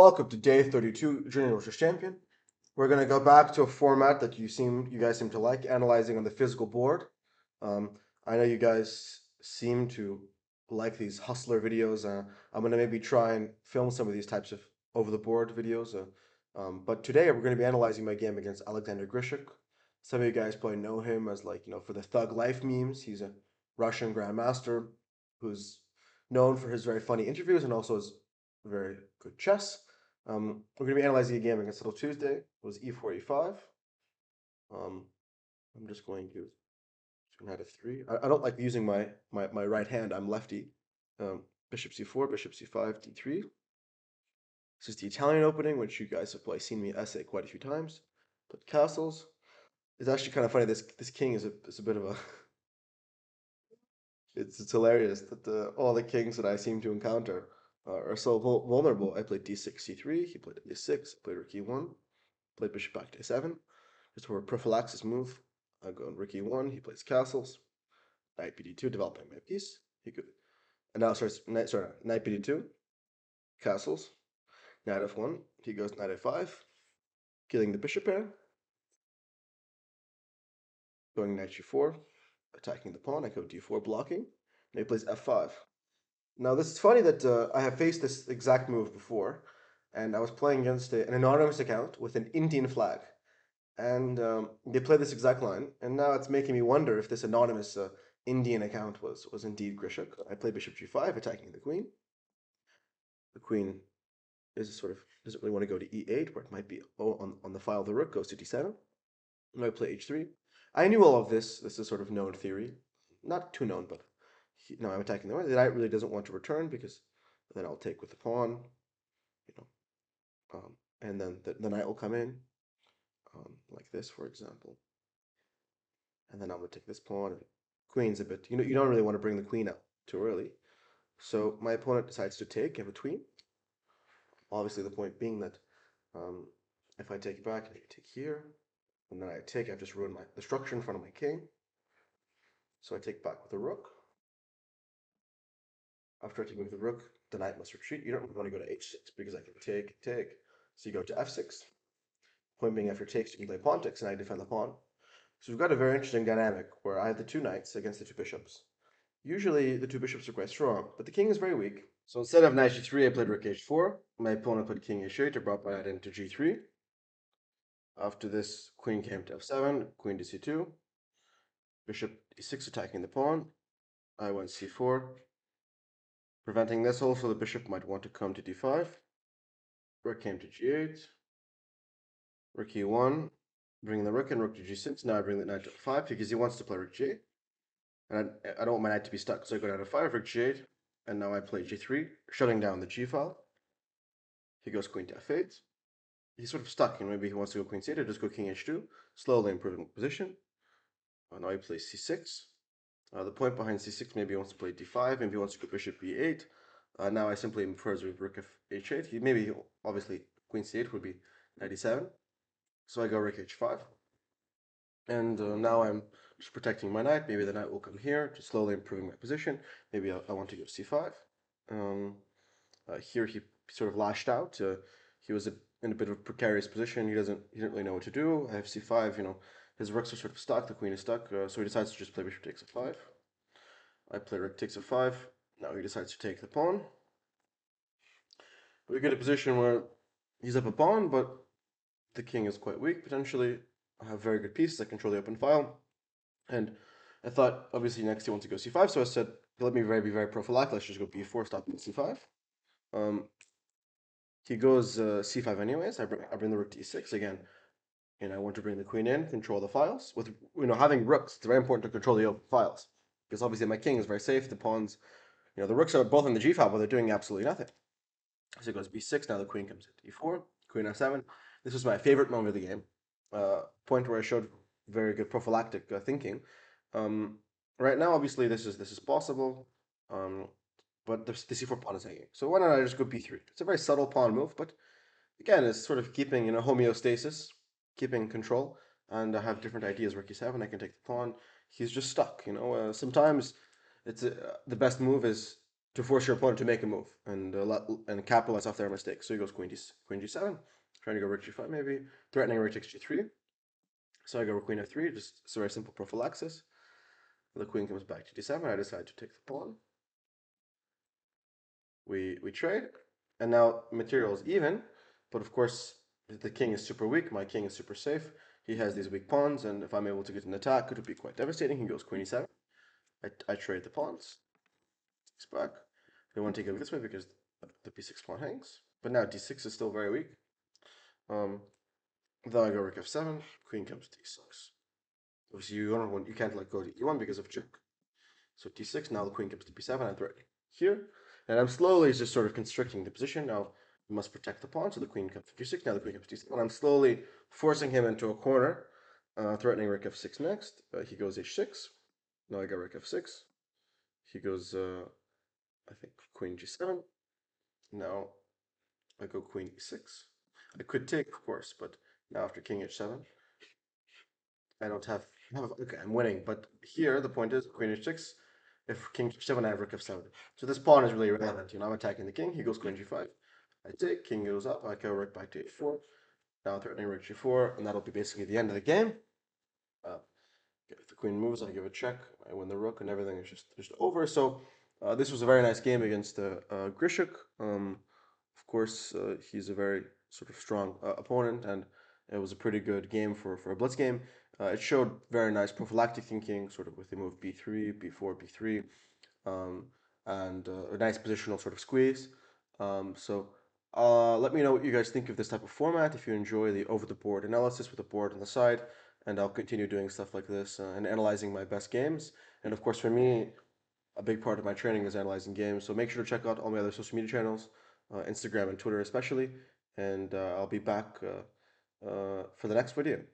Welcome to day 32, Junior Roaches Champion. We're going to go back to a format that you guys seem to like, analyzing on the physical board. I know you guys seem to like these hustler videos. I'm going to maybe try and film some of these types of over-the-board videos. But today we're going to be analyzing my game against Alexander Grishuk. Some of you guys probably know him as for the Thug Life memes. He's a Russian grandmaster who's known for his very funny interviews and also his very good chess. We're going to be analyzing a game against Little Tuesday. It was e4, e5. I'm just going to knight f3. I don't like using my right hand. I'm lefty. Bishop c4, bishop c5, d3. This is the Italian opening, which you guys have probably seen me essay quite a few times. But castles. It's actually kind of funny. This king is a bit of a. It's hilarious that all the kings that I seem to encounter are so vulnerable. I played d6, c3. He played a6. Played rook e1. Played bishop back to a7. Just for a prophylaxis move. I go on rook e1. He plays castles. Knight bd2, developing my piece. He could. And now starts knight bd2. Castles. Knight f1. He goes knight f5. Killing the bishop pair. Going knight g4. Attacking the pawn. I go d4, blocking. And he plays f5. Now, this is funny that I have faced this exact move before, and I was playing against an anonymous account with an Indian flag, and they played this exact line, and now it's making me wonder if this anonymous Indian account was indeed Grishuk. I play bishop g5, attacking the queen. The queen doesn't really want to go to e8, where it might be on the file. The rook goes to d7. And I play h3. I knew all of this. This is sort of known theory, not too known, but now I'm attacking the knight. The knight really doesn't want to return because then I'll take with the pawn, and then the knight will come in, like this, for example. And then I'm going to take this pawn. And queen's a bit, you don't really want to bring the queen out too early. So my opponent decides to take in between. Obviously, the point being that if I take back, I take here, and then I take, I've just ruined the structure in front of my king. So I take back with the rook. After I take with the rook, the knight must retreat. You don't really want to go to h6 because I can take. So you go to f6. Point being, after takes, you can play pawn takes, and I defend the pawn. So we've got a very interesting dynamic where I have the two knights against the two bishops. Usually the two bishops are quite strong, but the king is very weak. So instead of knight g3, I played rook h4. My opponent played king h8 to brought my knight into g3. After this, queen came to f7, queen to c2. Bishop e6 attacking the pawn. I went c4. Preventing this, also the bishop might want to come to d5. Rook came to g8. Rook e1. Bring the rook and rook to g6. Now I bring the knight to f5 because he wants to play rook g8. And I don't want my knight to be stuck, so I go down to 5, rook g8. And now I play g3, shutting down the g file. He goes queen to f8. He's sort of stuck, and maybe he wants to go queen c8 or just go king h2, slowly improving position. Now he plays c6. The point behind c6, maybe he wants to play d5, maybe he wants to go bishop b8. Now I simply prefers with rook h8. Obviously, queen c8 would be knight e7. So I go rook h5. And now I'm just protecting my knight. Maybe the knight will come here, just slowly improving my position. Maybe I want to go c5. Here he sort of lashed out. He was in a bit of a precarious position. He didn't really know what to do. I have c5. His rooks are sort of stuck. The queen is stuck. So he decides to just play bishop takes f5. I play rook takes f5. Now he decides to take the pawn. We get a position where he's up a pawn, but the king is quite weak potentially. I have very good pieces. I control the open file. And I thought, obviously, next he wants to go c5, so I said, let me be very prophylactic. Let's just go b4, stop at c5. He goes c5 anyways. I bring the rook to e6 again, and I want to bring the queen in, control the files. With having rooks, it's very important to control the open files because obviously my king is very safe. The pawns, the rooks are both in the g file, but they're doing absolutely nothing. So it goes b6. Now the queen comes into e4, queen f7. This was my favorite moment of the game. Point where I showed very good prophylactic thinking. Right now, obviously, this is possible, but the c4 pawn is hanging. So why don't I just go b3? It's a very subtle pawn move, but again, it's sort of keeping homeostasis, keeping control, and I have different ideas. Rook e7, I can take the pawn. He's just stuck. Sometimes it's the best move is to force your opponent to make a move and capitalize off their mistake. So he goes queen g7, trying to go rook g5 maybe, threatening rook takes g3. So I go queen f3, just it's a very simple prophylaxis. The queen comes back to d7. I decide to take the pawn. We trade, and now material is even, but of course the king is super weak. My king is super safe. He has these weak pawns, and if I'm able to get an attack, it would be quite devastating. He goes queen e7. I trade the pawns. Takes back. They want to take it this way because the b6 pawn hangs, but now d6 is still very weak. Then I go rook f7. Queen comes to d6. Obviously, you can't let go to e1 because of check. So d6, now the queen comes to b7, I'm threatening here. And I'm slowly just sort of constricting the position. Now, you must protect the pawn, so the queen comes to d6, now the queen comes to d7. I'm slowly forcing him into a corner, threatening rook f6 next. He goes h6. Now I got rook f6. He goes, I think, queen g7. Now I go queen e6. I could take, of course, but now after king h7, I don't have, okay, I'm winning. But here, the point is, queen h6, if king h7, I have rook f7. So this pawn is really irrelevant. I'm attacking the king. He goes queen g5. I take, king goes up. I go rook back to h4. Now threatening rook g4, and that'll be basically the end of the game. If the queen moves, I give a check. I win the rook, and everything is just over. So this was a very nice game against Grishuk. Of course, he's a very sort of strong opponent, and it was a pretty good game for a blitz game. It showed very nice prophylactic thinking, sort of with the move b3, b4, b3, and a nice positional sort of squeeze. Let me know what you guys think of this type of format, if you enjoy the over-the-board analysis with the board on the side, and I'll continue doing stuff like this and analyzing my best games. And of course, for me, a big part of my training is analyzing games. So make sure to check out all my other social media channels, Instagram and Twitter especially, and I'll be back for the next video.